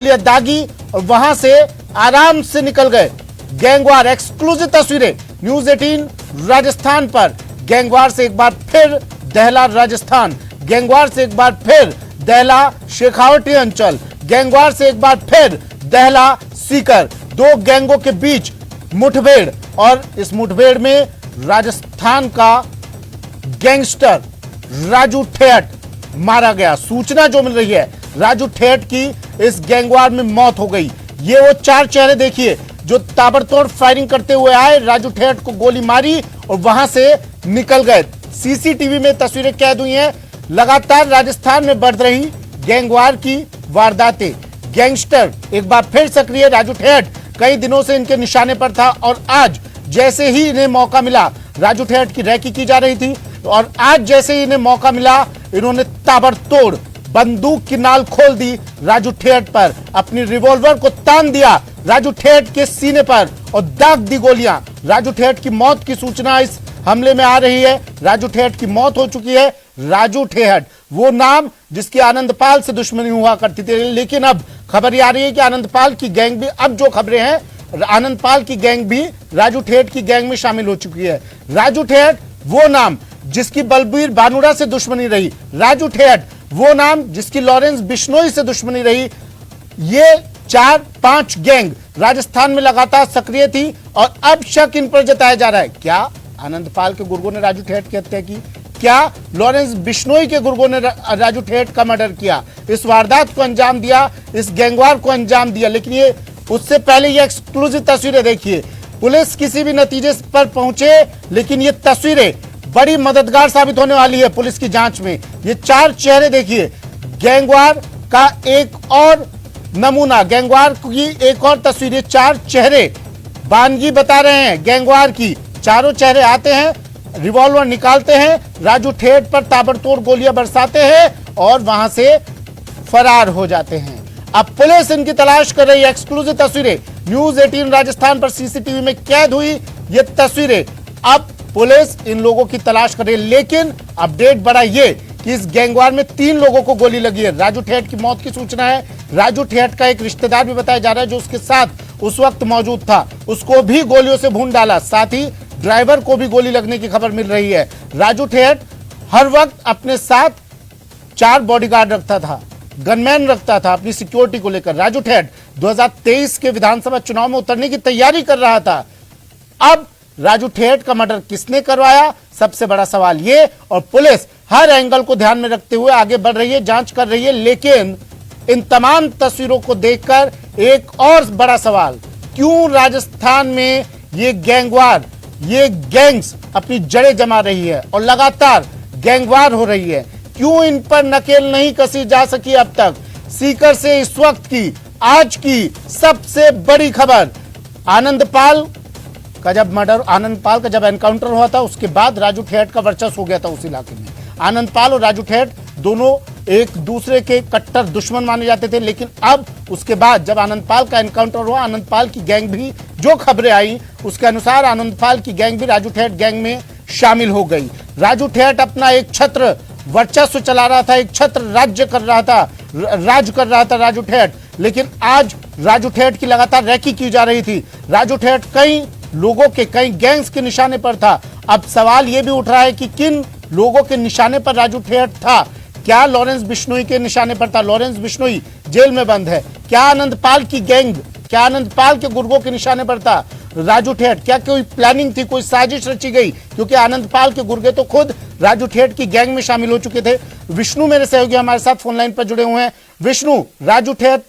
लिया दागी और वहां से आराम से निकल गए। गैंगवार एक्सक्लूसिव तस्वीरें न्यूज 18 राजस्थान पर। गैंगवार से एक बार फिर दहला राजस्थान, गैंगवार से एक बार फिर दहला शेखावटी अंचल, गैंगवार से एक बार फिर दहला सीकर। दो गैंगों के बीच मुठभेड़ और इस मुठभेड़ में राजस्थान का गैंगस्टर राजू ठेठ मारा गया। सूचना जो मिल रही है राजू ठेठ की इस गैंगवार में मौत हो गई। ये वो चार चेहरे देखिए जो ताबड़तोड़ फायरिंग करते हुए आए, राजू ठेठ को गोली मारी और वहां से निकल गए। सीसीटीवी में तस्वीरें कैद हुई हैं। लगातार राजस्थान में बढ़ रही गैंगवार की वारदातें। गैंगस्टर एक बार फिर सक्रिय। राजू ठेठ कई दिनों से इनके निशाने पर था और आज जैसे ही इन्हें मौका मिला, राजू ठेठ की रैकी की जा रही थी और आज जैसे ही इन्हें मौका मिला, इन्होंने ताबड़तोड़ बंदूक की नाल खोल दी राजू ठेठ पर, अपनी रिवॉल्वर को तान दिया राजू ठेठ के सीने पर और दाग दी गोलियां। राजू ठेठ की मौत की सूचना इस हमले में आ रही है। राजू ठेठ की मौत हो चुकी है। राजू ठेठ वो नाम जिसकी आनंदपाल से दुश्मनी हुआ करती थी, लेकिन अब खबर ये आ रही है कि आनंदपाल की गैंग भी, अब जो खबरें हैं, आनंदपाल की गैंग भी राजू ठेठ की गैंग में शामिल हो चुकी है। राजू ठेठ वो नाम जिसकी बलबीर भानोरा से दुश्मनी रही, राजू ठेठ वो नाम जिसकी लॉरेंस बिश्नोई से दुश्मनी रही। ये 4-5 गैंग राजस्थान में लगातार सक्रिय थी और अब शक इन पर जताया जा रहा है, क्या आनंदपाल के गुर्गों ने राजू ठेठ की हत्या की? क्या लॉरेंस बिश्नोई के गुर्गों ने राजू ठेठ का मर्डर किया, इस वारदात को अंजाम दिया, इस गैंगवार को अंजाम दिया? लेकिन ये उससे पहले ये एक्सक्लूसिव तस्वीरें देखिए। पुलिस किसी भी नतीजे पर पहुंचे, लेकिन ये तस्वीरें बड़ी मददगार साबित होने वाली है पुलिस की जांच में। ये चार चेहरे देखिए, गैंगवार का एक और नमूना, गैंगवार की एक और तस्वीर। ये चार चेहरे बानगी बता रहे हैं गैंगवार की। चारों चेहरे आते हैं, रिवॉल्वर निकालते हैं, राजू ठेठ पर ताबड़तोड़ गोलियां बरसाते हैं और वहां से फरार हो जाते हैं। अब पुलिस इनकी तलाश कर रही है। एक्सक्लूसिव तस्वीरें न्यूज 18 राजस्थान पर सीसीटीवी में कैद हुई ये तस्वीरें। अब पुलिस इन लोगों की तलाश कर रही है, लेकिन अपडेट बड़ा ये कि इस गैंगवार में 3 लोगों को गोली लगी है। राजू ठेठ की मौत की सूचना है। राजू ठेठ का एक रिश्तेदार भी बताया जा रहा है जो उसके साथ उस वक्त मौजूद था, उसको भी गोलियों से भून डाला। साथ ही ड्राइवर को भी गोली लगने की खबर मिल रही है। राजू ठेठ हर वक्त अपने साथ 4 बॉडीगार्ड रखता था, गनमैन रखता था अपनी सिक्योरिटी को लेकर। राजू ठेठ 2023 के विधानसभा चुनाव में उतरने की तैयारी कर रहा था। अब राजू ठेठ का मर्डर किसने करवाया, सबसे बड़ा सवाल ये। और पुलिस हर एंगल को ध्यान में रखते हुए आगे बढ़ रही है, जांच कर रही है। लेकिन इन तमाम तस्वीरों को देखकर एक और बड़ा सवाल, क्यों राजस्थान में ये गैंगवार, ये गैंग्स अपनी जड़ें जमा रही है और लगातार गैंगवार हो रही है? क्यों इन पर नकेल नहीं कसी जा सकी अब तक? सीकर से इस वक्त की, आज की सबसे बड़ी खबर, आनंदपाल का जब मर्डर, आनंदपाल का जब एनकाउंटर हुआ था, उसके बाद राजू ठेठ का वर्चस्व हो गया था उस इलाके में। आनंदपाल और राजू ठेठ दोनों एक दूसरे के कट्टर दुश्मन माने जाते थे, लेकिन अब उसके बाद जब आनंदपाल का एनकाउंटर हुआ, आनंदपाल की गैंग भी, जो खबरें आई उसके अनुसार आनंदपाल की गैंग भी राजू ठेठ गैंग में शामिल हो गई। राजू ठेठ अपना एक छत्र वर्चस्व चला रहा था, एक छत्र राज्य कर रहा था, राज कर रहा था राजू ठेठ। लेकिन आज राजू ठेठ की लगातार रैकी की जा रही थी। राजू ठेठ कई लोगों के, कई गैंग्स के निशाने पर था। अब सवाल यह भी उठ रहा है कि किन लोगों के निशाने पर राजू ठेठ था? क्या लॉरेंस बिश्नोई के निशाने पर था? लॉरेंस बिश्नोई जेल में बंद है। क्या आनंदपाल की गैंग, क्या आनंदपाल के गुर्गों के निशाने पर था राजू ठेठ? क्या कोई प्लानिंग थी, कोई साजिश रची गई? क्योंकि आनंदपाल के गुर्गे तो खुद राजू ठेठ की गैंग में शामिल हो चुके थे। विष्णु मेरे सहयोगी हमारे साथ फोन लाइन पर जुड़े हुए हैं। विष्णु, राजू ठेठ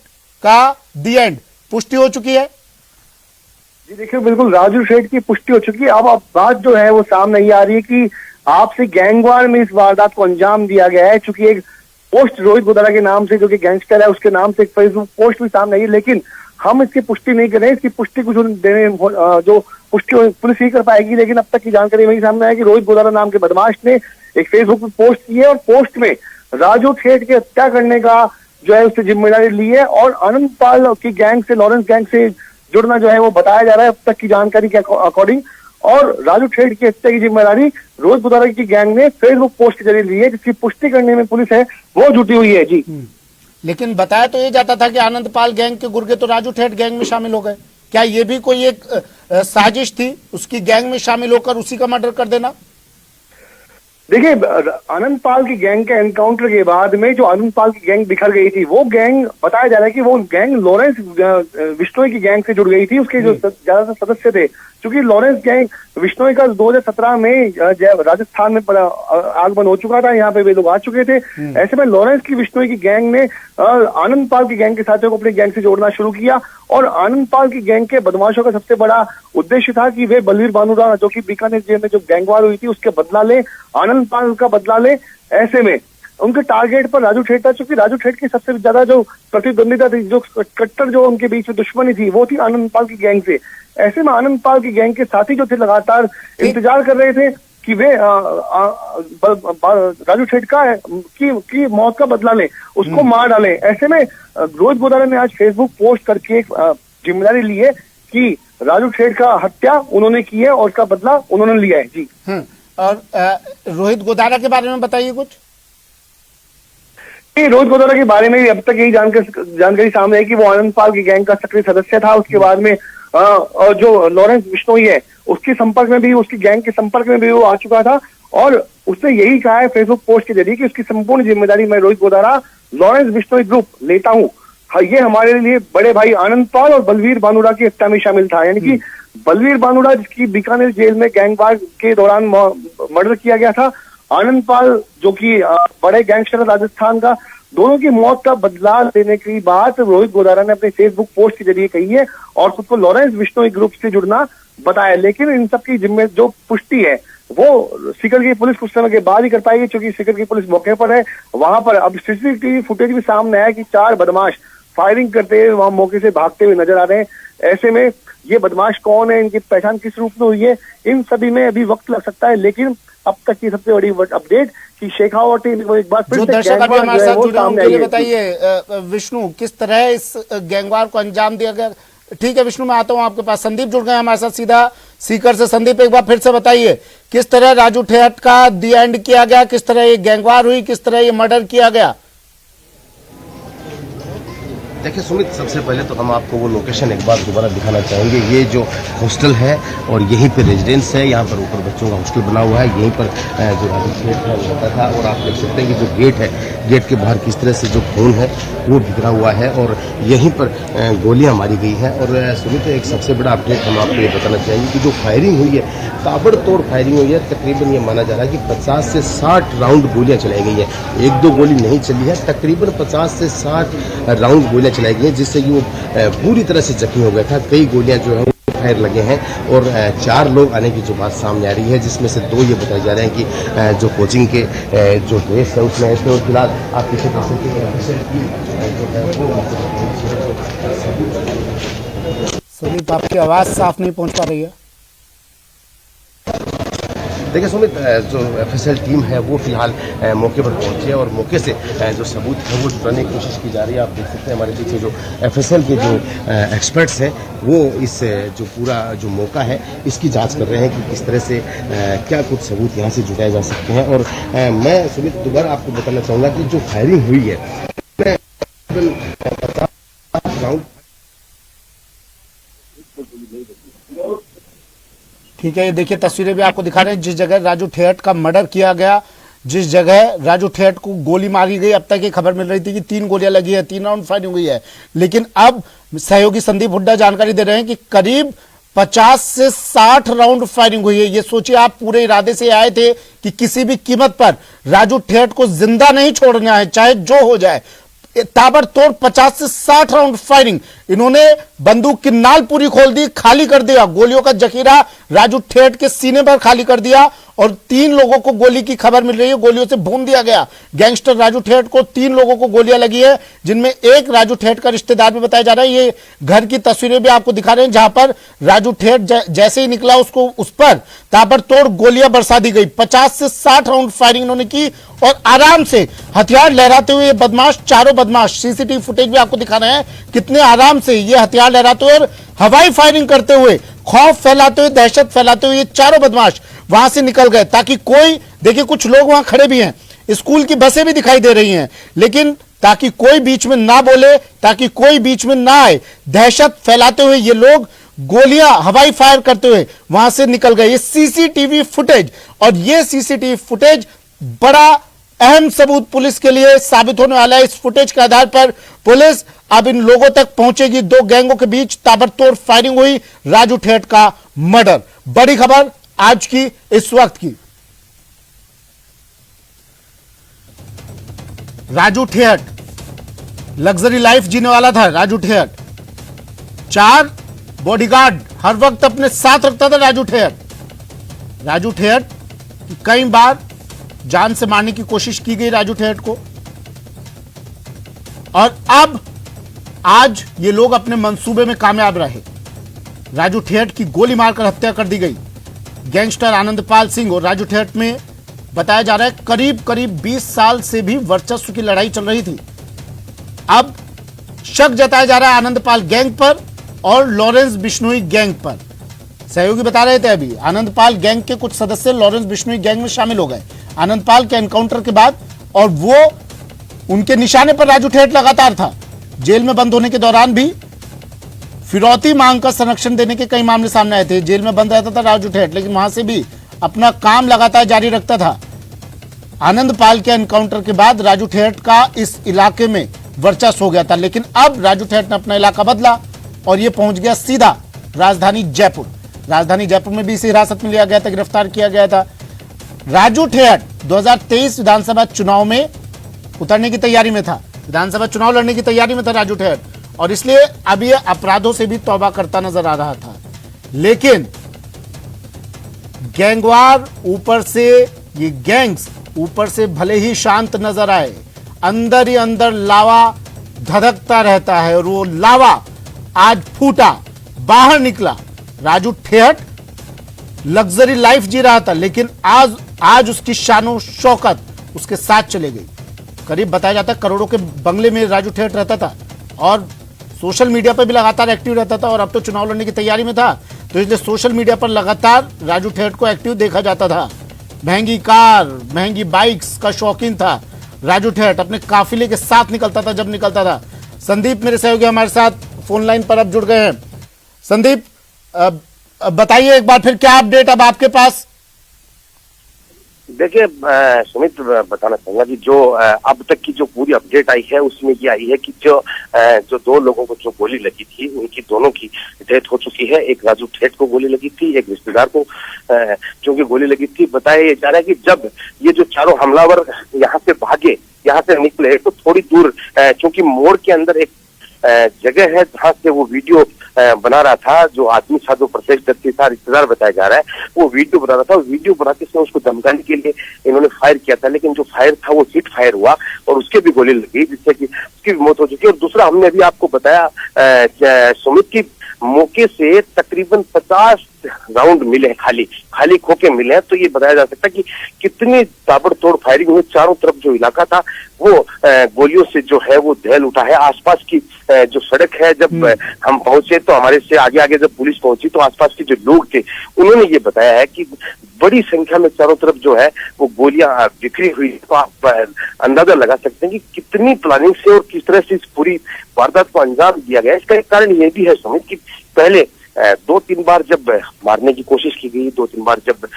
का दी एंड पुष्टि हो चुकी है? जी देखिए, बिल्कुल राजू ठेठ की पुष्टि हो चुकी है। अब बात जो है वो सामने ये आ रही है कि आपसे गैंगवार में इस वारदात को अंजाम दिया गया है। चूंकि एक पोस्ट रोहित गोदारा के नाम से, जो कि गैंगस्टर है, उसके नाम से एक फेसबुक पोस्ट भी सामने आई है, लेकिन हम इसकी पुष्टि नहीं कर रहे हैं। इसकी पुष्टि कुछ देने जो पुष्टि पुलिस ही कर पाएगी। लेकिन अब तक की जानकारी वही सामने आया कि रोहित गोदारा नाम के बदमाश ने एक फेसबुक पर पोस्ट की है और पोस्ट में राजू ठेठ की हत्या करने का जो है उससे जिम्मेदारी ली है और आनंदपाल की गैंग से, लॉरेंस गैंग से जुड़ना जो है वो बताया जा रहा है अब तक की जानकारी के अकॉर्डिंग। और राजू ठेठ की हत्या की जिम्मेदारी रोहित गोदारा की गैंग ने फेसबुक पोस्ट के जरिए ली है, जिसकी पुष्टि करने में पुलिस है वो जुटी हुई है। जी लेकिन बताया तो ये जाता था कि आनंदपाल गैंग के गुर्गे तो राजू ठेठ गैंग में शामिल हो गए। क्या ये भी कोई एक साजिश थी उसकी गैंग में शामिल होकर उसी का मर्डर कर देना? देखिए, आनंदपाल की गैंग के एनकाउंटर के बाद में जो आनंदपाल की गैंग बिखर गई थी, वो गैंग बताया जा रहा है कि वो गैंग लॉरेंस बिश्नोई की गैंग से जुड़ गई थी। उसके जो ज्यादातर सदस्य थे, क्योंकि लॉरेंस गैंग बिश्नोई का 2017 में राजस्थान में आगमन हो चुका था, यहाँ पे वे लोग आ चुके थे। ऐसे में लॉरेंस की बिश्नोई की गैंग ने आनंदपाल की गैंग के साथियों को अपनी गैंग से जोड़ना शुरू किया, और आनंदपाल की गैंग के बदमाशों का सबसे बड़ा उद्देश्य था कि वे बलवीर बानूरा, जो कि बीकानेर जेल में जो गैंगवार हुई थी, उसके बदला ले, आनंदपाल का बदला ले। ऐसे में उनके टारगेट पर राजू ठेठ था, क्योंकि राजू ठेठ की सबसे ज्यादा जो प्रतिद्वंदिता थी, जो कट्टर जो उनके बीच में दुश्मनी थी, वो थी आनंदपाल की गैंग से। ऐसे में आनंदपाल की गैंग के साथी जो थे लगातार इंतजार कर रहे थे कि वे राजू ठेठ की मौत का बदला लें, उसको मार डालें। ऐसे में रोहित गोदारा ने आज फेसबुक पोस्ट करके एक जिम्मेदारी ली है कि राजू ठेठ का हत्या उन्होंने की है और उसका बदला उन्होंने लिया है। जी। और रोहित गोदारा के बारे में बताइए कुछ। रोहित गोदारा के बारे में अब तक यही जानकारी सामने है कि वो आनंदपाल की गैंग का सक्रिय सदस्य था। उसके बाद में और जो लॉरेंस बिश्नोई है, उसके संपर्क में भी, उसकी गैंग के संपर्क में भी वो आ चुका था, और उसने यही कहा है फेसबुक पोस्ट के जरिए कि उसकी संपूर्ण जिम्मेदारी मैं रोहित गोदारा लॉरेंस बिश्नोई ग्रुप लेता हूँ। ये हमारे लिए बड़े भाई आनंदपाल और बलवीर बानूरा की हत्या में शामिल था। यानी कि बलवीर बानूरा, जिसकी बीकानेर जेल में गैंगवार के दौरान मर्डर किया गया था, आनंदपाल जो कि बड़े गैंगस्टर राजस्थान का, दोनों की मौत का बदला लेने की बात रोहित गोदारा ने अपने फेसबुक पोस्ट के जरिए कही है और खुद को लॉरेंस बिश्नोई ग्रुप से जुड़ना बताया। लेकिन इन सब की जिम्मे जो पुष्टि है वो सीकर की पुलिस कुछ समय के बाद ही कर पाएगी, क्योंकि सीकर की पुलिस मौके पर है। वहां पर अब सीसीटीवी फुटेज भी सामने आया कि 4 बदमाश फायरिंग करते हुए वहां मौके से भागते हुए नजर आ रहे हैं। ऐसे में ये बदमाश कौन है, इनकी पहचान किस रूप में हुई है, इन सभी में अभी वक्त लग सकता है। लेकिन अब तक की सबसे बड़ी अपडेट कि शेखावत टीम एक बार फिर जो दर्शक अभी हमारे साथ जुड़े हैं उनके लिए बताइए विष्णु, किस तरह इस गैंगवार को अंजाम दिया गया। ठीक है विष्णु, मैं आता हूं आपके पास। संदीप जुड़ गए हमारे साथ सीधा सीकर से। संदीप, एक बार फिर से बताइए किस तरह राजू ठेठ का दी एंड किया गया, किस तरह ये गैंगवार हुई, किस तरह ये मर्डर किया गया। देखिए सुमित, सबसे पहले तो हम आपको वो लोकेशन एक बार दोबारा दिखाना चाहेंगे। ये जो हॉस्टल है और यहीं पर रेजिडेंस है, यहाँ पर ऊपर बच्चों का हॉस्टल बना हुआ है। यहीं पर जो राजू ठेठ है रहता था, और आप देख सकते हैं कि जो गेट है, गेट के बाहर किस तरह से जो खून है वो बिखरा हुआ है, और यहीं पर गोलियां मारी गई हैं। और सुमित, एक सबसे बड़ा अपडेट हम आपको ये बताना चाहेंगे कि जो फायरिंग हुई है, ताबड़तोड़ फायरिंग हुई है। तकरीबन ये माना जा रहा है कि 50 से 60 राउंड गोलियां चलाई गई है। 1-2 गोली नहीं चली है, तकरीबन 50 से 60 राउंड गोलियां चलाई गई है, जिससे कि वो पूरी तरह से जख्मी हो गया था। कई गोलियां जो है फायर लगे हैं, और 4 लोग आने की जो बात सामने आ रही है, जिसमें से 2 ये बताए जा रहे हैं कि जो कोचिंग के जो ड्रेस है उसमें ऐसे। और फिलहाल आप पीछे देख सकते हैं संदीप, आपकी आवाज साफ नहीं पहुंच पा रही है। देखिए सुमित, जो एफएसएल टीम है वो फिलहाल मौके पर पहुंची है, और मौके से जो सबूत है वो जुटाने की कोशिश की जा रही है। आप देख सकते हैं हमारे पीछे जो एफएसएल के जो एक्सपर्ट्स हैं वो इस जो पूरा जो मौका है इसकी जांच कर रहे हैं कि किस तरह से क्या कुछ सबूत यहाँ से जुटाए जा सकते हैं। और मैं सुमित दोबारा आपको बताना चाहूँगा कि जो फायरिंग हुई है, ठीक है, ये देखिए तस्वीरें भी आपको दिखा रहे हैं जिस जगह राजू ठेठ का मर्डर किया गया, जिस जगह राजू ठेठ को गोली मारी गई। अब तक ये खबर मिल रही थी कि 3 गोलियां लगी है, 3 राउंड फायरिंग हुई है, लेकिन अब सहयोगी संदीप हुड्डा जानकारी दे रहे हैं कि करीब 50 से 60 राउंड फायरिंग हुई है। ये सोचिए, आप पूरे इरादे से आए थे कि किसी भी कीमत पर राजू ठेठ को जिंदा नहीं छोड़ना है, चाहे जो हो जाए। ताबड़तोड़ 50 से 60 राउंड फायरिंग, इन्होंने बंदूक की नाल पूरी खोल दी, खाली कर दिया, गोलियों का जखीरा राजू ठेठ के सीने पर खाली कर दिया, और 3 लोगों को गोली की खबर मिल रही है, गोलियों से भून दिया गया। गैंगस्टर राजू ठेठ को 3 लोगों को गोलियां लगी है, जिनमें एक राजू ठेठ का रिश्तेदार भी बताया जा रहा है। ये घर की तस्वीरें भी आपको दिखा रहे हैं जहां पर राजू ठेठ जैसे ही निकला उसको उस पर ताबड़तोड़ गोलियां बरसा दी गई। 50 से 60 राउंड फायरिंग इन्होंने की, और आराम से हथियार लहराते हुए बदमाश, चारों बदमाश, सीसीटीवी फुटेज भी आपको दिखा रहे हैं कितने आराम से ये हथियार लहराते हुए और हवाई फायरिंग करते हुए, खौफ फैलाते हुए, दहशत फैलाते हुए ये चारों बदमाश वहां से निकल गए, ताकि कोई, देखिए कुछ लोग वहां खड़े भी हैं, स्कूल की बसें भी दिखाई दे रही हैं, लेकिन ताकि कोई बीच में ना बोले, ताकि कोई बीच में ना आए। दहशत फैलाते हुए ये लोग गोलियां हवाई फायर करते हुए वहां से निकल गए। ये सीसीटीवी फुटेज, और ये सीसीटीवी फुटेज बड़ा अहम सबूत पुलिस के लिए साबित होने वाला है। इस फुटेज के आधार पर पुलिस अब इन लोगों तक पहुंचेगी। दो गैंगों के बीच ताबड़तोड़ फायरिंग हुई, राजू ठेठ का मर्डर। बड़ी खबर आज की, इस वक्त की। राजू ठेठ लग्जरी लाइफ जीने वाला था। राजू ठेठ 4 बॉडीगार्ड हर वक्त अपने साथ रखता था। राजू ठेठ कई बार जान से मारने की कोशिश की गई राजू ठेठ को, और अब आज ये लोग अपने मंसूबे में कामयाब रहे। राजू ठेठ की गोली मारकर हत्या कर दी गई। गैंगस्टर आनंदपाल सिंह और राजू ठेठ में बताया जा रहा है करीब 20 साल से भी वर्चस्व की लड़ाई चल रही थी। अब शक जताया जा रहा है आनंदपाल गैंग पर और लॉरेंस बिश्नोई गैंग पर। सहयोगी बता रहे थे अभी, आनंदपाल गैंग के कुछ सदस्य लॉरेंस बिश्नोई गैंग में शामिल हो गए आनंदपाल के एनकाउंटर के बाद, और वो उनके निशाने पर राजू ठेठ लगातार था। जेल में बंद होने के दौरान भी फिरौती मांग का संरक्षण देने के कई मामले सामने आए थे। जेल में बंद रहता था राजू ठेठ, लेकिन वहां से भी अपना काम लगातार जारी रखता था। आनंदपाल के एनकाउंटर के बाद राजू ठेठ का इस इलाके में वर्चस्व हो गया था, लेकिन अब राजू ठेठ ने अपना इलाका बदला और ये पहुंच गया सीधा राजधानी जयपुर। राजधानी जयपुर में भी इसे हिरासत में लिया गया था, गिरफ्तार किया गया था। राजू ठेठ 2023 विधानसभा चुनाव में उतरने की तैयारी में था, विधानसभा चुनाव लड़ने की तैयारी में था राजू ठेठ, और इसलिए अब ये अपराधों से भी तौबा करता नजर आ रहा था। लेकिन गैंगवार ऊपर से, ये गैंग्स ऊपर से भले ही शांत नजर आए, अंदर ही अंदर लावा धधकता रहता है, और वो लावा आज फूटा, बाहर निकला। राजू ठेठ लग्जरी लाइफ जी रहा था, लेकिन आज उसकी शानो शौकत उसके साथ चले गई। करीब बताया जाता है करोड़ों के बंगले में राजू ठेठ रहता था, और सोशल मीडिया पर भी लगातार एक्टिव रहता था, और अब तो चुनाव लड़ने की तैयारी में था, तो इसलिए सोशल मीडिया पर लगातार राजू ठेठ को एक्टिव देखा जाता था। महंगी कार, महंगी बाइक्स का शौकीन था राजू ठेठ, अपने काफिले के साथ निकलता था जब निकलता था। संदीप मेरे सहयोगी हमारे साथ फोन लाइन पर अब जुड़ गए हैं। संदीप, बताइए एक बार फिर क्या अपडेट अब आपके पास? देखिए सुमित, बताना चाहूंगा कि जो अब तक की जो पूरी अपडेट आई है उसमें ये आई है कि जो 2 लोगों को जो गोली लगी थी उनकी दोनों की डेथ हो चुकी है। एक राजू ठेठ को गोली लगी थी, एक रिश्तेदार को जो कि गोली लगी थी। बताया जा रहा है कि जब ये जो चारों हमलावर यहाँ से भागे, यहाँ से निकले, तो थोड़ी दूर क्योंकि मोड़ के अंदर एक जगह है जहाँ से वो वीडियो बना रहा था। जो आदमी था, जो प्रत्यक्षदर्शी था, रिश्तेदार बताया जा रहा है, वो वीडियो बना रहा था। वीडियो बनाते समय उसको धमकाने के लिए इन्होंने फायर किया था, लेकिन जो फायर था वो हिट फायर हुआ और उसके भी गोली लगी, जिससे कि उसकी भी मौत हो चुकी है। और दूसरा, हमने अभी आपको बताया सुमित की मौके से तकरीबन 50 राउंड मिले हैं, खाली खोखे मिले हैं। तो ये बताया जा सकता है कि कितनी ताबड़तोड़ फायरिंग हुई। चारों तरफ जो इलाका था वो गोलियों से जो है वो दहल उठा है। आसपास की जो सड़क है, जब हम पहुंचे तो हमारे से आगे जब पुलिस पहुंची तो आसपास के जो लोग थे उन्होंने ये बताया है कि बड़ी संख्या में चारों तरफ जो है वो गोलियां बिखरी हुई। तो आप अंदाजा लगा सकते हैं कि कितनी प्लानिंग से और किस तरह से इस पूरी वारदात को अंजाम दिया गया। इसका एक कारण ये भी है सुमित कि पहले 2-3 बार जब मारने की कोशिश की गई, 2-3 बार जब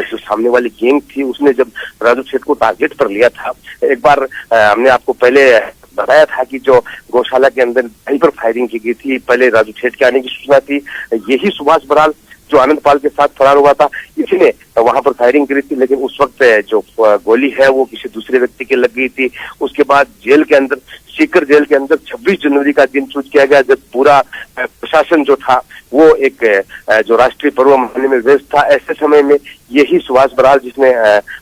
जो सामने वाली गैंग थी उसने जब राजू ठेठ को टारगेट पर लिया था। एक बार हमने आपको पहले बताया था कि जो गौशाला के अंदर कहीं पर फायरिंग की गई थी, पहले राजू ठेठ के आने की सूचना थी। यही सुभाष बराल जो आनंदपाल के साथ फरार हुआ था, इसने वहां पर फायरिंग करी थी, लेकिन उस वक्त जो गोली है वो किसी दूसरे व्यक्ति के लग गई थी। उसके बाद जेल के अंदर, सीकर जेल के अंदर 26 जनवरी का दिन चूज किया गया, जब पूरा प्रशासन जो था वो एक जो राष्ट्रीय पर्व मनाने में व्यस्त था। ऐसे समय में यही सुभाष बराल जिसने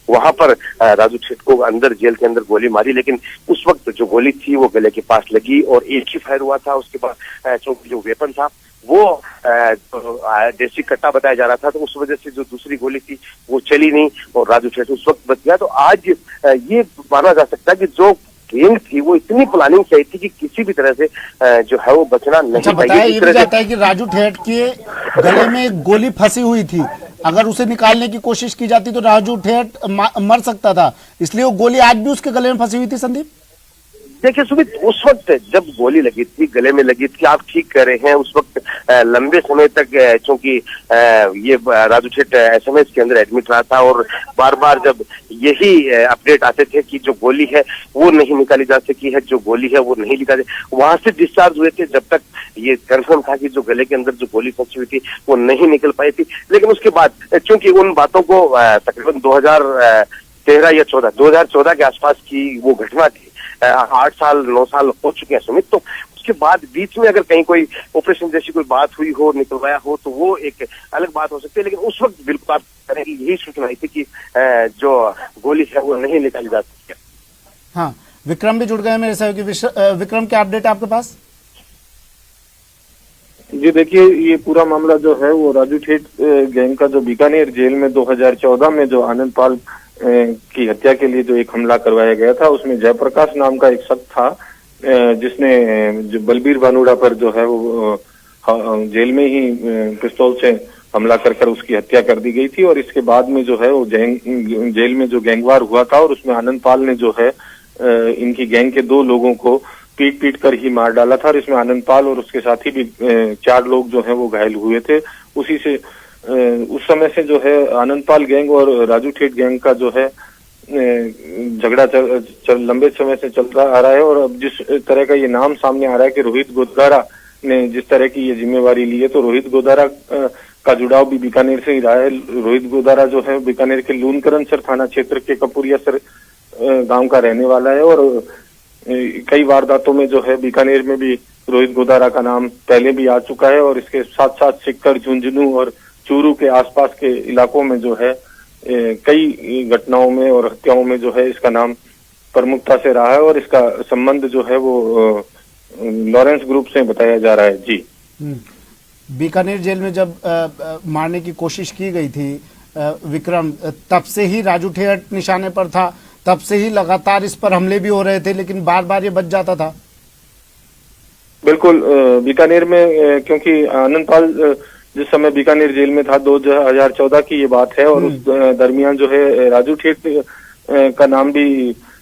वहां पर राजू ठेठ को अंदर जेल के अंदर गोली मारी, लेकिन उस वक्त जो गोली थी वो गले के पास लगी और एक ही फायर हुआ था। उसके बाद जो वेपन था वो देसी कट्टा बताया जा रहा था, तो उस वजह से जो दूसरी गोली थी वो चली नहीं और राजू ठेठ उस वक्त बच गया। तो आज ये माना जा सकता है कि जो गैंग थी वो इतनी प्लानिंग चाहिए थी कि किसी भी तरह से जो है वो बचना नहीं चाहिए। बताया ये भी जाता है कि राजू ठेठ के गले में एक गोली फंसी हुई थी, अगर उसे निकालने की कोशिश की जाती तो राजू ठेठ मर सकता था, इसलिए वो गोली आज भी उसके गले में फंसी हुई थी। संदीप, देखिए सुमित, उस वक्त जब गोली लगी थी, गले में लगी थी, आप ठीक कह रहे हैं, उस वक्त लंबे समय तक चूंकि ये राजू ठेठ एसएमएस के अंदर एडमिट रहा था और बार बार जब यही अपडेट आते थे कि जो गोली है वो नहीं निकाली जा सकी है, जो गोली है वो नहीं निकाली, वहां से डिस्चार्ज हुए थे जब तक ये कंफर्म था कि जो गले के अंदर जो गोली फंसी हुई थी वो नहीं निकल पाई थी। लेकिन उसके बाद चूंकि उन बातों को तकरीबन 2013 या 2014 के आसपास की वो घटना थी, 8 साल 9 साल हो चुके हैं सुमित, तो उसके बाद बीच में अगर कहीं कोई ऑपरेशन जैसी कोई बात हुई हो, निकलवाया हो, तो वो एक अलग बात हो सकती है। लेकिन उस वक्त बिल्कुल आप करें कि यही सूचना आई थी कि जो गोली है वो नहीं निकाली जा सकती। हाँ, विक्रम भी जुड़ गए मेरे सहयोगी। विक्रम, क्या अपडेट है आपके पास? जी देखिए, ये पूरा मामला जो है वो राजू ठेठ गैंग का जो बीकानेर जेल में 2014 में जो आनंद पाल की हत्या के लिए जो एक हमला करवाया गया था, उसमें जयप्रकाश नाम का एक शख्स था जिसने जो बलबीर भानुड़ा पर जो है वो जेल में ही पिस्तौल से हमला कर उसकी हत्या कर दी गई थी। और इसके बाद में जो है वो जेल में जो गैंगवार हुआ था और उसमें आनंद पाल ने जो है इनकी गैंग के 2 लोगों को पीट कर ही मार डाला था। और इसमें आनंद पाल और उसके साथी भी 4 लोग जो हैं वो घायल हुए थे। उसी से उस समय से जो है आनंद पाल गैंग और राजू ठेठ गैंग का जो है झगड़ा लंबे समय से चलता आ रहा है। और अब जिस तरह का ये नाम सामने आ रहा है कि रोहित गोदारा ने जिस तरह की ये जिम्मेवारी ली है, तो रोहित गोदारा का जुड़ाव भी बीकानेर से ही रहा है। रोहित गोदारा जो है बीकानेर के लूनकरणसर थाना क्षेत्र के कपूरियासर गांव का रहने वाला है और कई वारदातों में जो है बीकानेर में भी रोहित गोदारा का नाम पहले भी आ चुका है। और इसके साथ साथ सिक्कर, झुंझुनू और चूरू के आसपास के इलाकों में जो है कई घटनाओं में और हत्याओं में जो है इसका नाम प्रमुखता से रहा है। और इसका संबंध जो है वो लॉरेंस ग्रुप से बताया जा रहा है। जी, बीकानेर जेल में जब मारने की कोशिश की गई थी विक्रम, तब से ही राजू ठेठ निशाने पर था, तब से ही लगातार इस पर हमले भी हो रहे थे, लेकिन बार बार ये बच जाता था। बिल्कुल, बीकानेर में क्योंकि आनंद पाल जिस समय बीकानेर जेल में था 2014 की ये बात है और उस दरमियान जो है राजू ठेठ का नाम भी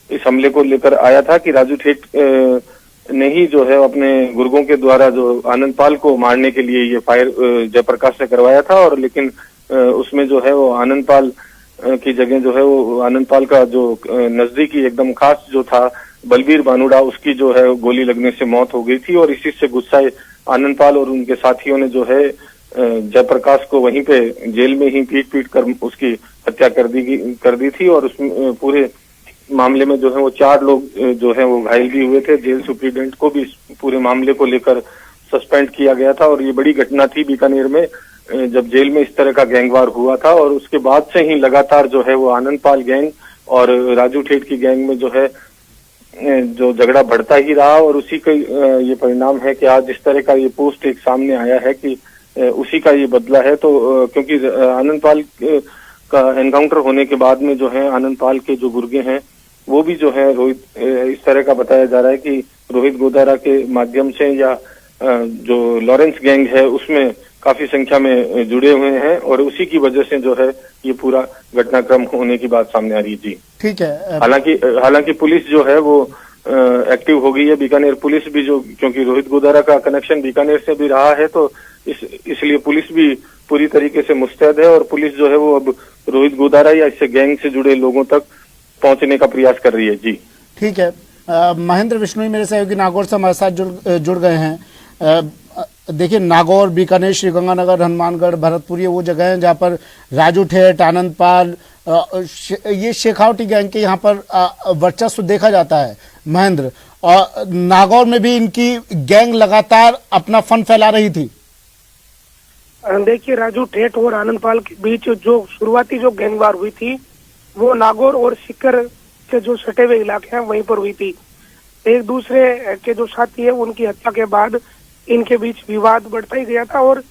इस हमले को लेकर आया था कि राजू ठेठ ने ही जो है अपने गुर्गों के द्वारा जो आनंद पाल को मारने के लिए ये फायर जयप्रकाश से करवाया था। और लेकिन उसमें जो है वो आनंद पाल की जगह जो है वो आनंद पाल का जो नजदीकी एकदम खास जो था बलबीर भानुड़ा, उसकी जो है गोली लगने से मौत हो गई थी। और इसी से गुस्साए आनंद पाल और उनके साथियों ने जो है जयप्रकाश को वहीं पे जेल में ही पीट कर उसकी हत्या कर दी थी। और उस पूरे मामले में जो है वो 4 लोग जो है वो घायल भी हुए थे। जेल सुप्रीडेंट को भी इस पूरे मामले को लेकर सस्पेंड किया गया था। और ये बड़ी घटना थी बीकानेर में जब जेल में इस तरह का गैंगवार हुआ था। और उसके बाद से ही लगातार जो है वो आनंद पाल गैंग और राजू ठेठ की गैंग में जो है जो झगड़ा बढ़ता ही रहा। और उसी का ये परिणाम है कि आज जिस तरह का ये पोस्ट एक सामने आया है कि उसी का ये बदला है। तो क्योंकि आनंद पाल का एनकाउंटर होने के बाद में जो है आनंद पाल के जो गुर्गे हैं वो भी जो है रोहित, इस तरह का बताया जा रहा है कि रोहित गोदारा के माध्यम से या जो लॉरेंस गैंग है उसमें काफी संख्या में जुड़े हुए हैं। और उसी की वजह से जो है ये पूरा घटनाक्रम होने की बात सामने आ रही है। जी ठीक है। हालांकि पुलिस जो है वो एक्टिव हो गई है। बीकानेर पुलिस भी जो, क्योंकि रोहित गोदारा का कनेक्शन बीकानेर से भी रहा है, तो इसलिए पुलिस भी पूरी तरीके से मुस्तैद है। और पुलिस जो है वो अब रोहित गोदारा या इससे गैंग से जुड़े लोगों तक पहुंचने का प्रयास कर रही है। जी ठीक है। महेंद्र विश्नोई मेरे सहयोगी नागौर से हमारे साथ जुड़ गए हैं। देखिए, नागौर, बीकानेर, श्रीगंगानगर, हनुमानगढ़, भरतपुर, ये वो जगह हैं जहाँ पर राजू ठेठ, आनंद पाल, ये शेखावटी गैंग के यहाँ पर वर्चस्व देखा जाता है महेंद्र। और नागौर में भी इनकी गैंग लगातार अपना फन फैला रही थी। देखिए, राजू ठेठ और आनंद पाल के बीच जो शुरुआती जो गैंगवार हुई थी वो नागौर और सीकर के जो सटे हुए इलाके हैं वहीं पर हुई थी। एक दूसरे के जो साथी है उनकी हत्या के बाद इनके बीच विवाद बढ़ता ही गया था। और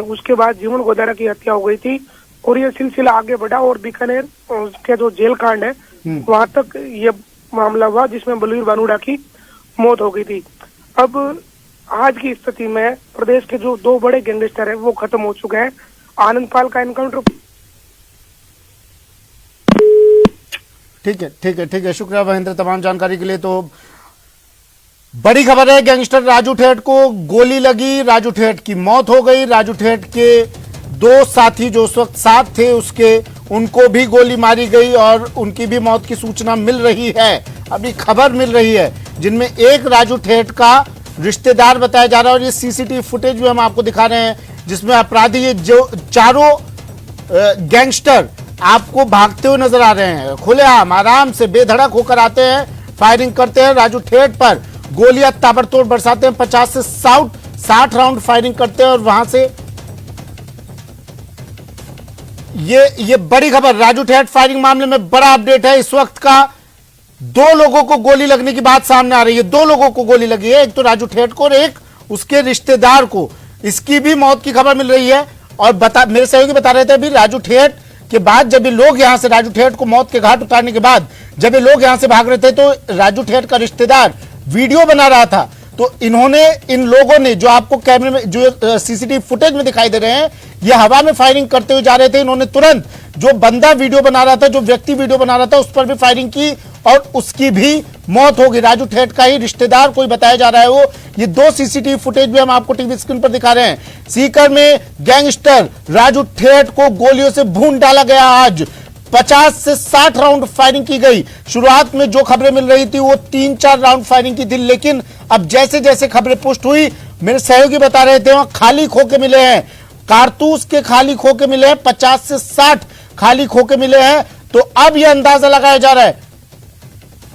उसके बाद जीवन गोदारा की हत्या हो गई थी और ये सिलसिला आगे बढ़ा और बीकानेर के जो जेल कांड है वहां तक ये मामला हुआ जिसमें बलबीर भानुड़ा की मौत हो गई थी। अब आज की स्थिति में प्रदेश के जो 2 बड़े गैंगस्टर है वो खत्म हो चुके हैं। आनंद पाल का एनकाउंटर। ठीक है। शुक्रिया महेंद्र तमाम जानकारी के लिए। तो बड़ी खबर है, गैंगस्टर राजू ठेठ को गोली लगी, राजू ठेठ की मौत हो गई। राजू ठेठ के दो साथी जो उस वक्त साथ थे उसके, उनको भी गोली मारी गई और उनकी भी मौत की सूचना मिल रही है, अभी खबर मिल रही है, जिनमें एक राजू ठेठ का रिश्तेदार बताया जा रहा है। और ये सीसीटीवी फुटेज भी हम आपको दिखा रहे हैं जिसमें अपराधी ये जो चारों गैंगस्टर आपको भागते हुए नजर आ रहे हैं, खुलेआम आराम से बेधड़क होकर आते हैं, फायरिंग करते हैं, राजू ठेठ पर गोलियां ताबड़तोड़ बरसाते हैं, 50 से 60 राउंड फायरिंग करते हैं। और वहां से ये बड़ी खबर, राजू ठेठ फायरिंग मामले में बड़ा अपडेट है इस वक्त का। दो लोगों को गोली लगने की बात सामने आ रही है, दो लोगों को गोली लगी है, एक तो राजू ठेठ को और एक उसके रिश्तेदार को, इसकी भी मौत की खबर मिल रही है। और मेरे सहयोगी बता रहे थे अभी, राजू ठेठ के बाद जब ये लोग यहां से, राजू ठेठ को मौत के घाट उतारने के बाद जब ये लोग यहां से भाग रहे थे तो राजू ठेठ का रिश्तेदार वीडियो बना रहा था, तो इन लोगों ने जो आपको कैमरे में जो सीसीटीवी फुटेज में दिखाई दे रहे हैं, ये हवा में फायरिंग करते हुए जा रहे थे। इन्होंने तुरंत जो बंदा वीडियो बना रहा था, जो व्यक्ति वीडियो बना रहा था, उस पर भी फायरिंग की और उसकी भी मौत हो गई। राजू ठेठ का ही रिश्तेदार कोई बताया जा रहा है वो। ये दो सीसीटीवी फुटेज भी हम आपको टीवी स्क्रीन पर दिखा रहे हैं। सीकर में गैंगस्टर राजू ठेठ को गोलियों से भून डाला गया। आज 50 से 60 राउंड फायरिंग की गई। शुरुआत में जो खबरें मिल रही थी वो 3-4 राउंड फायरिंग की थी, लेकिन अब जैसे जैसे खबरें पुष्ट हुई, मेरे सहयोगी बता रहे थे वहां खाली खोखे मिले हैं, कारतूस के खाली खोखे मिले हैं, 50 से 60 खाली खोखे मिले हैं। तो अब यह अंदाजा लगाया जा रहा है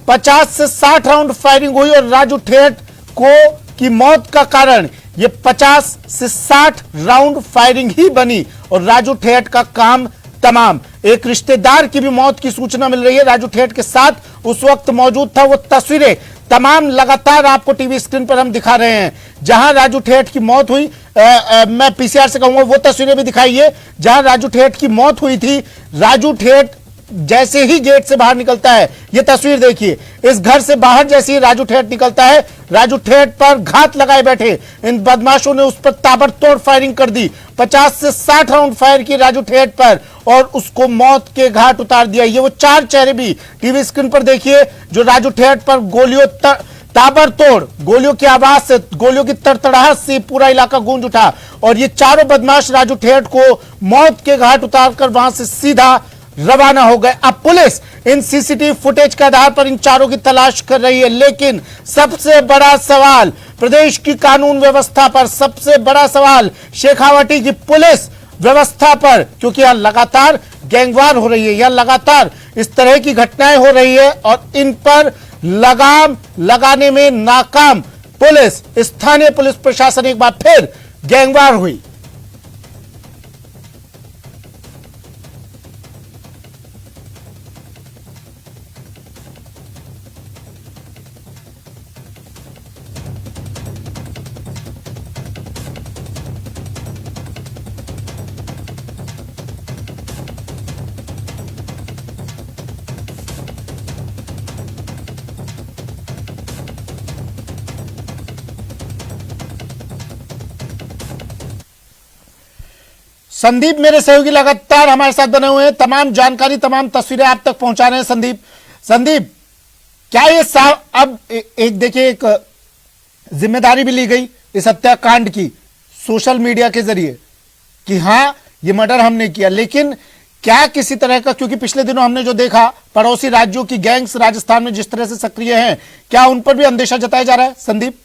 50 से 60 राउंड फायरिंग हुई और राजू ठेठ को की मौत का कारण ये 50 से 60 राउंड फायरिंग ही बनी और राजू ठेठ का काम तमाम। एक रिश्तेदार की भी मौत की सूचना मिल रही है, राजू ठेठ के साथ उस वक्त मौजूद था। वो तस्वीरें तमाम लगातार आपको टीवी स्क्रीन पर हम दिखा रहे हैं। जहां राजू ठेठ की मौत हुई, मैं पीसीआर से कहूंगा वो तस्वीरें भी दिखाइए जहां राजू ठेठ की मौत हुई थी। राजू ठेठ जैसे ही गेट से बाहर निकलता है, ये तस्वीर देखिए, इस घर से बाहर जैसे ही राजू ठेठ निकलता है, राजू ठेठ पर घात लगाए बैठे इन बदमाशों ने उस पर ताबड़तोड़ फायरिंग कर दी। 50 से 60 राउंड फायर की राजू ठेठ पर और उसको मौत के घाट उतार दिया। ये वो चार चेहरे भी टीवी स्क्रीन पर देखिए जो राजू ठेठ पर गोलियों ताबड़तोड़ गोलियों की आवाज से, गोलियों की तड़तड़ाहट से पूरा इलाका गूंज उठा और ये चारों बदमाश राजू ठेठ को मौत के घाट उतारकर वहां से सीधा रवाना हो गए। अब पुलिस इन सीसीटीवी फुटेज के आधार पर इन चारों की तलाश कर रही है, लेकिन सबसे बड़ा सवाल प्रदेश की कानून व्यवस्था पर, सबसे बड़ा सवाल शेखावाटी की पुलिस व्यवस्था पर, क्योंकि यहां लगातार गैंगवार हो रही है, यहां लगातार इस तरह की घटनाएं हो रही है और इन पर लगाम लगाने में नाकाम पुलिस, स्थानीय पुलिस प्रशासन एक बार फिर गैंगवार हुई। संदीप मेरे सहयोगी लगातार हमारे साथ बने हुए हैं, तमाम जानकारी तमाम तस्वीरें आप तक पहुंचा रहे हैं। संदीप क्या ये अब एक देखिए, एक जिम्मेदारी भी ली गई इस हत्याकांड की सोशल मीडिया के जरिए कि हां ये मर्डर हमने किया, लेकिन क्या किसी तरह का, क्योंकि पिछले दिनों हमने जो देखा पड़ोसी राज्यों की गैंग्स राजस्थान में जिस तरह से सक्रिय हैं, क्या उन पर भी अंदेशा जताया जा रहा है? संदीप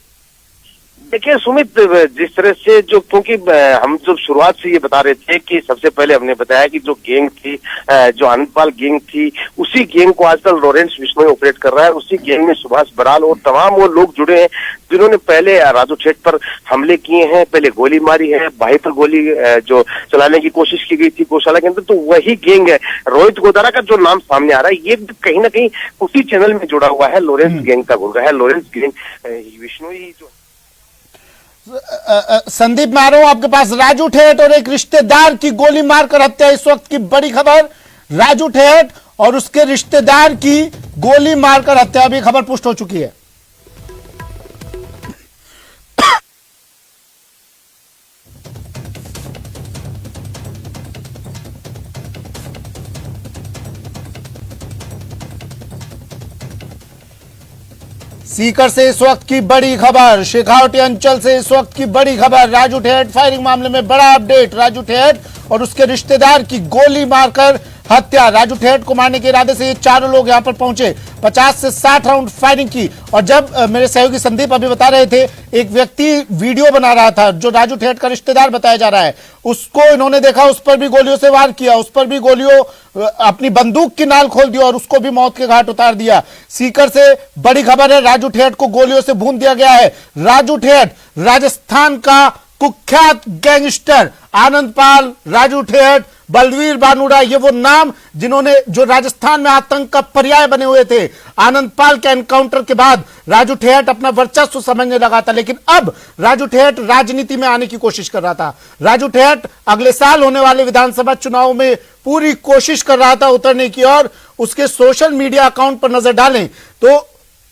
देखिए सुमित, जिस तरह से जो, क्योंकि हम जब शुरुआत से ये बता रहे थे कि सबसे पहले हमने बताया कि जो गैंग थी, जो आनंदपाल गैंग थी, उसी गैंग को आजकल लॉरेंस बिश्नोई ऑपरेट कर रहा है। उसी गैंग में सुभाष बराल और तमाम वो लोग जुड़े हैं जिन्होंने पहले राजू ठेठ पर हमले किए हैं, पहले गोली मारी है, भाई पर गोली जो चलाने की कोशिश की गई थी गौशाला के अंदर, तो वही गैंग है। रोहित गोदारा का जो नाम सामने आ रहा है ये कहीं ना कहीं उसी चैनल में जुड़ा हुआ है, लॉरेंस गैंग का गुंडा है। लॉरेंस गैंग बिश्नोई जो संदीप, मैं आ रहा हूं आपके पास। राजू ठेठ और एक रिश्तेदार की गोली मारकर हत्या, इस वक्त की बड़ी खबर। राजू ठेठ और उसके रिश्तेदार की गोली मारकर हत्या, अभी खबर पुष्ट हो चुकी है। सीकर से इस वक्त की बड़ी खबर, शेखावटी अंचल से इस वक्त की बड़ी खबर। राजू ठेठ फायरिंग मामले में बड़ा अपडेट। राजू ठेठ और उसके रिश्तेदार की गोली मारकर हत्या। राजू ठेठ को मारने के इरादे से ये चारों लोग यहां पर पहुंचे। 50 से 60 राउंड फायरिंग की। और जब मेरे सहयोगी संदीप अभी बता रहे थे, एक व्यक्ति वीडियो बना रहा था जो राजू ठेठ का रिश्तेदार बताया जा रहा है, उसको इन्होंने देखा, उस पर भी गोलियों से वार किया, उस पर भी गोलियों अपनी बंदूक की नाल खोल दी और उसको भी मौत के घाट उतार दिया। सीकर से बड़ी खबर है, राजू ठेठ को गोलियों से भून दिया गया है। राजू ठेठ राजस्थान का कुख्यात गैंगस्टर आनंदपाल, राजू ठेठ, बलवीर बानुड़ा, ये वो नाम जिन्होंने जो राजस्थान में आतंक का पर्याय बने हुए थे। आनंदपाल के एनकाउंटर के बाद राजू ठेठ अपना वर्चस्व समझने लगा था, लेकिन अब राजू ठेठ राजनीति में आने की कोशिश कर रहा था। राजू ठेठ अगले साल होने वाले विधानसभा चुनाव में पूरी कोशिश कर रहा था उतरने की। और उसके सोशल मीडिया अकाउंट पर नजर डालें तो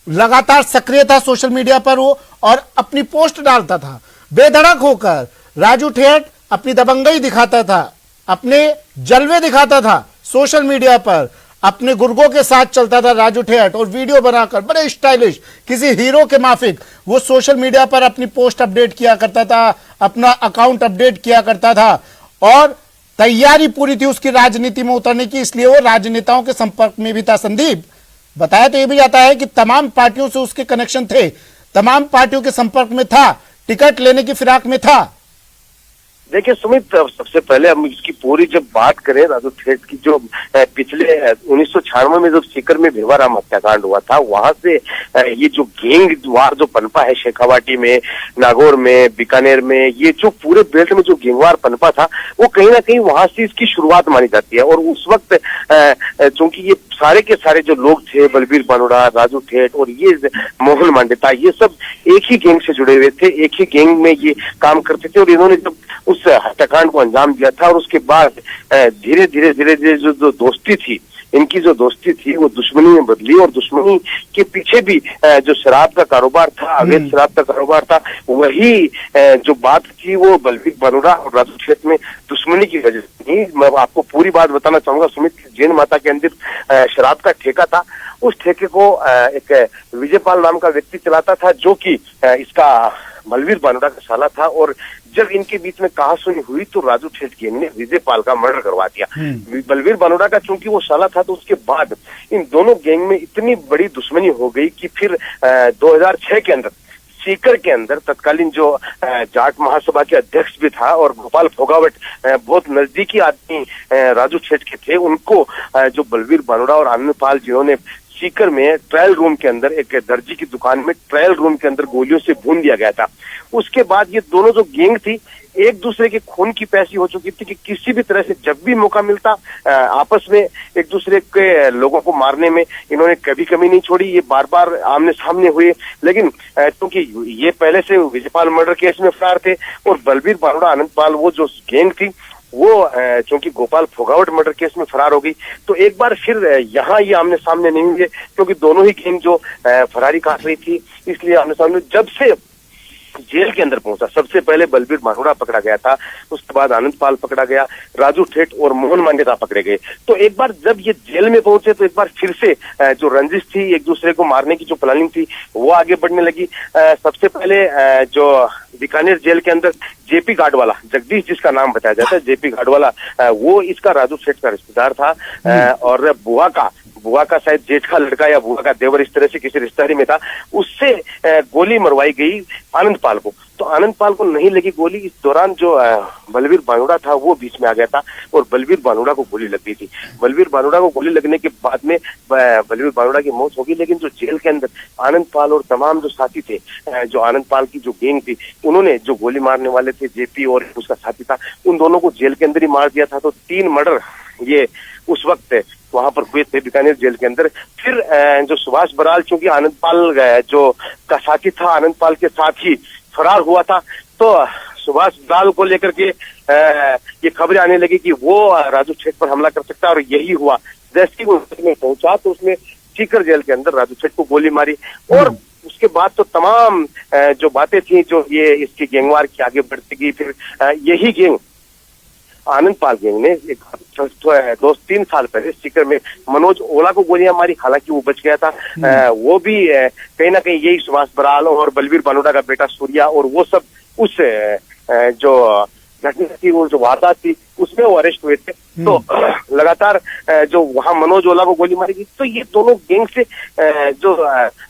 लगातार सक्रिय था सोशल मीडिया पर वो, और अपनी पोस्ट डालता था बेधड़क होकर। राजू ठेठ अपनी दबंगई दिखाता था, अपने जलवे दिखाता था सोशल मीडिया पर, अपने गुर्गों के साथ चलता था राजू ठेठ, और वीडियो बनाकर बड़े स्टाइलिश किसी हीरो के माफिक वो सोशल मीडिया पर अपनी पोस्ट अपडेट किया करता था, अपना अकाउंट अपडेट किया करता था। और तैयारी पूरी थी उसकी राजनीति में उतरने की, इसलिए वो राजनेताओं के संपर्क में भी था। संदीप, बताया तो ये भी जाता है कि तमाम पार्टियों से उसके कनेक्शन थे, तमाम पार्टियों के संपर्क में था, टिकट लेने की फिराक में था। देखिए सुमित, सबसे पहले हम इसकी पूरी जब बात करें राजू ठेठ की, जो पिछले 1996 में जब सीकर में भिवाराम हत्याकांड हुआ था, वहां से ये जो गैंग वार जो पनपा है शेखावाटी में, नागौर में, बीकानेर में, ये जो पूरे बेल्ट में जो गैंगवार पनपा था, वो कहीं ना कहीं वहां से इसकी शुरुआत मानी जाती है। और उस वक्त चूंकि ये सारे के सारे जो लोग थे, बलवीर बानुड़ा, राजू ठेठ और ये मोहन मांडेता, ये सब एक ही गैंग से जुड़े हुए थे, एक ही गैंग में ये काम करते थे। और इन्होंने जब उस हत्याकांड को अंजाम दिया था और उसके बाद धीरे धीरे जो दोस्ती थी, इनकी जो दोस्ती थी वो दुश्मनी में बदली। और दुश्मनी के पीछे भी जो शराब का कारोबार था, अवैध शराब का कारोबार था, वही जो बात थी वो बलवीर बानुड़ा और राजू ठेठ में दुश्मनी की वजह से। मैं आपको पूरी बात बताना चाहूंगा सुमित, जैन माता के अंदर शराब का ठेका था। उस ठेके को एक विजयपाल नाम का व्यक्ति चलाता था, जो कि इसका बलवीर बानुड़ा का साला था। और जब इनके बीच में कहासुनी हुई तो राजू ठेठ गैंग ने विजयपाल का मर्डर करवा दिया। बलवीर बानुड़ा का चूंकि वो साला था, तो उसके बाद इन दोनों गैंग में इतनी बड़ी दुश्मनी हो गई कि फिर 2006 के अंदर सीकर के अंदर तत्कालीन जो जाट महासभा के अध्यक्ष भी था और गोपाल फोगावट बहुत नजदीकी आदमी राजू ठेठ के थे, उनको जो बलवीर बानुड़ा और आनंदपाल जिन्होंने सीकर में ट्रायल रूम के अंदर, एक दर्जी की दुकान में ट्रायल रूम के अंदर गोलियों से भून दिया गया था। उसके बाद ये दोनों जो गैंग थी एक दूसरे के खून की प्यासी हो चुकी थी कि किसी भी तरह से जब भी मौका मिलता आपस में एक दूसरे के लोगों को मारने में इन्होंने कभी कमी नहीं छोड़ी। ये बार बार आमने सामने हुए, लेकिन क्योंकि ये पहले से विजयपाल मर्डर केस में फरार थे और बलवीर बानुड़ा आनंदपाल वो जो गैंग थी वो चूंकि गोपाल फोगावट मर्डर केस में फरार हो गई, तो एक बार फिर यहाँ ये आमने सामने नहीं हुए, क्योंकि दोनों ही गैंग जो फरारी काट रही थी, इसलिए आमने सामने। जब से जेल के अंदर पहुंचा, सबसे पहले बलवीर बानुड़ा पकड़ा गया था, उसके बाद आनंदपाल पकड़ा गया, राजू ठेठ और मोहन मांडेता पकड़े गए। तो एक बार जब ये जेल में पहुंचे तो एक बार फिर से जो रंजिश थी, एक दूसरे को मारने की जो प्लानिंग थी वो आगे बढ़ने लगी। सबसे पहले जो बीकानेर जेल के अंदर जेपी गाडवाला, जगदीश जिसका नाम बताया जाता है, जेपी गाडवाला, वो इसका राजू ठेठ का रिश्तेदार था। और बुआ का शायद जेठ का लड़का या बुआ का देवर, इस तरह से किसी रिश्तेदारी में था, उससे गोली मरवाई गई आनंदपाल को। तो आनंदपाल को नहीं लगी गोली। इस दौरान जो बलवीर बानुड़ा था वो बीच में आ गया था और बलवीर बानुड़ा को गोली लग गई थी। बलवीर बानुड़ा को गोली लगने के बाद में बलवीर बानुड़ा की मौत होगी, लेकिन जो जेल के अंदर आनंदपाल और तमाम जो साथी थे, जो आनंदपाल की जो गैंग थी, उन्होंने जो गोली मारने वाले थे जेपी और उसका साथी था, उन दोनों को जेल के अंदर ही मार दिया था। तो 3 मर्डर ये उस वक्त वहां पर हुए थे बीकानेर जेल के अंदर। फिर जो सुभाष बराल, चूंकि आनंदपाल जो का साथी था, आनंदपाल के साथ ही फरार हुआ था, तो सुभाष बराल को लेकर के ये खबरें आने लगी कि वो राजू ठेठ पर हमला कर सकता है, और यही हुआ। जैसे ही वो में पहुंचा तो उसने सीकर जेल के अंदर राजू ठेठ को गोली मारी। और उसके बाद तो तमाम जो बातें थी, जो ये इसकी गैंगवार की आगे बढ़ती गई। फिर यही गैंग आनंदपाल गैंग ने 2-3 साल पहले सीकर में मनोज ओला को गोलियां मारी, हालांकि वो बच गया था। वो भी कहीं ना कहीं यही सुभाष बराल और बलवीर बानोड़ा का बेटा सूर्या और वो सब उस जो घटना थी, वो जो वारदात थी उसमें वो अरेस्ट हुए थे। तो लगातार जो वहां मनोज ओला को गोली मारी गई, तो ये दोनों गैंग से जो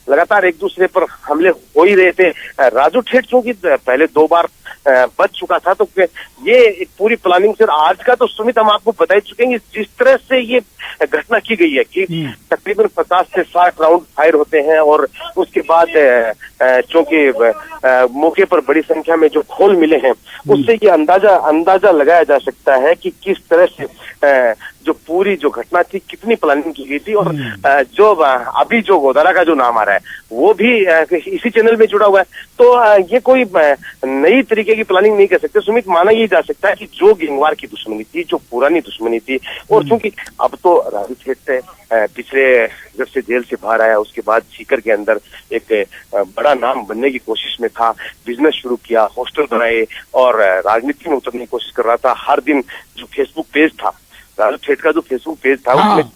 लगातार एक दूसरे पर हमले हो ही रहे थे। राजू ठेठ चूंकि पहले 2 बार बच चुका था, तो ये एक पूरी प्लानिंग से आज का तो सुमित हम आपको बता ही चुके हैं जिस तरह से ये घटना की गई है कि तकरीबन 50 से 60 राउंड फायर होते हैं और उसके बाद चूंकि मौके पर बड़ी संख्या में जो खोल मिले हैं, उससे ये अंदाजा लगाया जा सकता है कि किस तरह से जो पूरी जो घटना थी कितनी प्लानिंग की गई थी। और जो अभी जो गोदारा का जो नाम आ रहा है वो भी इसी चैनल में जुड़ा हुआ है। तो ये कोई नई तरीके की प्लानिंग नहीं कर सकते सुमित। माना ये जा सकता है कि जो गैंगवार की दुश्मनी थी, जो पुरानी दुश्मनी थी, और चूंकि अब तो राजू ठेठ से पिछले जब से जेल से बाहर आया उसके बाद सीकर के अंदर एक बड़ा नाम बनने की कोशिश में था, बिजनेस शुरू किया, हॉस्टल बनाए और राजनीति में उतरने की कोशिश कर रहा था। हर दिन जो फेसबुक पेज था, राजू ठेठ का जो फेसबुक पेज था, उसमें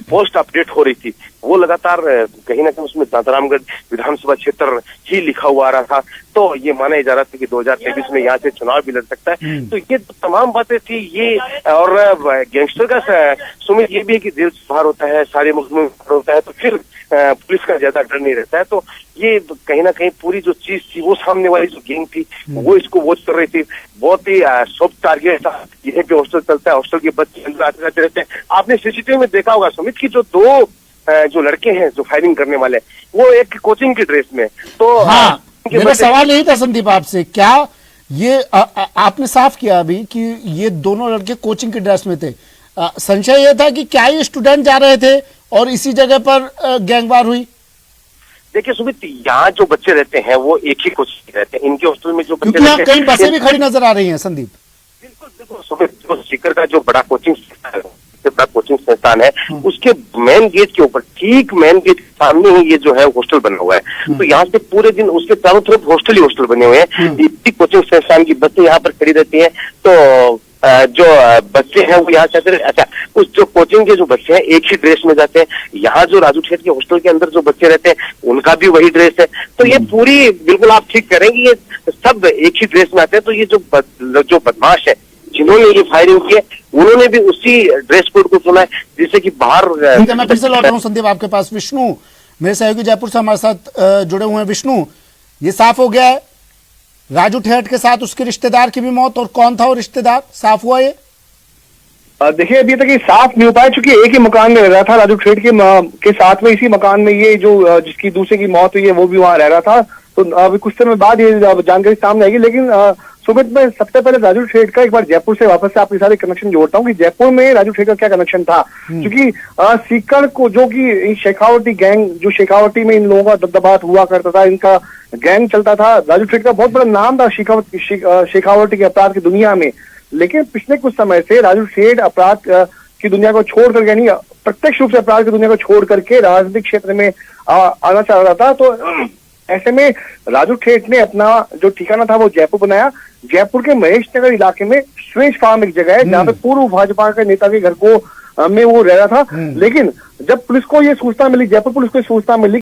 पोस्ट अपडेट हो रही थी, वो लगातार कहीं ना कहीं उसमें दादरामगढ़ विधानसभा क्षेत्र ही लिखा हुआ आ रहा था। तो ये माना जा रहा था कि 2023 में यहाँ से चुनाव भी लड़ सकता है। तो ये तो तमाम बातें थी ये। और गैंगस्टर का सुमित ये भी है कि जेल से बाहर होता है, सारे मुल्क में बाहर होता है, तो फिर पुलिस का ज्यादा डर नहीं रहता है। तो ये कहीं ना कहीं पूरी जो चीज थी, वो सामने वाली जो गैंग थी वो इसको वॉच कर रही थी। बहुत ही सॉफ्ट टारगेट था। यहीं पे हॉस्टल चलता है, हॉस्टल के बच्चे अंदर आते जाते रहते हैं। आपने सीसीटीवी में देखा होगा सुमित की जो 2 जो लड़के हैं जो फायरिंग करने वाले, वो एक कोचिंग की ड्रेस में। तो हाँ, मेरा सवाल यही था संदीप आपसे, क्या ये आपने साफ किया अभी कि ये दोनों लड़के कोचिंग की ड्रेस में थे। संशय यह था कि क्या ये स्टूडेंट जा रहे थे और इसी जगह पर गैंगवार हुई? देखिए सुमित, यहाँ जो बच्चे रहते हैं वो एक ही कोचिंग रहते हैं। इनके हॉस्टल में जो बच्चे क्योंकि यहाँ कई बसें भी खड़ी नजर आ रही हैं संदीप। बिल्कुल बिल्कुल सुमित, जो सीकर का जो बड़ा कोचिंग संस्थान है, उसके मेन गेट के ऊपर, ठीक मेन गेट के सामने ही ये जो है हॉस्टल बना हुआ है। तो यहाँ से पूरे दिन उसके चारों तरफ हॉस्टल ही हॉस्टल बने हुए हैं। इतनी कोचिंग संस्थान की बसें यहाँ पर खड़ी रहती हैं। तो जो बच्चे हैं वो यहाँ से आते हैं। अच्छा, उस जो कोचिंग के जो बच्चे हैं एक ही ड्रेस में जाते हैं। यहाँ जो राजू ठेठ के हॉस्टल के अंदर जो बच्चे रहते हैं उनका भी वही ड्रेस है। तो ये पूरी बिल्कुल आप ठीक करेंगे, ये सब एक ही ड्रेस में आते हैं। तो ये जो बदमाश है जिन्होंने ये फायरिंग की है, उन्होंने भी उसी ड्रेस कोड को चुना है, जिससे कि बाहर। ठीक है, मैं फिर से लौट रहा हूँ संदीप आपके पास। विष्णु मेरे सहयोगी जयपुर से हमारे साथ जुड़े हुए हैं। विष्णु, ये साफ हो गया है राजू ठेठ के साथ उसके रिश्तेदार की भी मौत, और कौन था वो रिश्तेदार, साफ हुआ ये? देखिए अभी तक ये साफ नहीं हो पाया, चूंकि एक ही मकान में रह रहा था राजू ठेठ के साथ में। इसी मकान में ये जो जिसकी दूसरे की मौत हुई है वो भी वहां रह रहा था। तो अभी कुछ समय बाद ये जानकारी सामने आएगी। लेकिन सुमित, मैं सबसे पहले राजू ठेठ का एक बार जयपुर से वापस से आपके साथ कनेक्शन जोड़ता हूँ कि जयपुर में राजू ठेठ का क्या कनेक्शन था। क्योंकि सीकर को जो कि शेखावटी गैंग, जो शेखावटी में इन लोगों का दबदबा हुआ करता था, इनका गैंग चलता था, राजू ठेठ का बहुत बड़ा नाम था शेखावटी के अपराध की दुनिया में। लेकिन पिछले कुछ समय से राजू ठेठ अपराध की दुनिया को छोड़ करके, नहीं प्रत्यक्ष रूप से अपराध की दुनिया को छोड़ करके राजनीतिक क्षेत्र में आना चाह रहा था। तो ऐसे में राजू ठेठ ने अपना जो ठिकाना था वो जयपुर बनाया। जयपुर के महेश नगर इलाके में स्वेज फार्म एक जगह है जहाँ पे पूर्व भाजपा के नेता के घर को में वो रह रहा था। लेकिन जब पुलिस को ये सूचना मिली, जयपुर पुलिस को सूचना मिली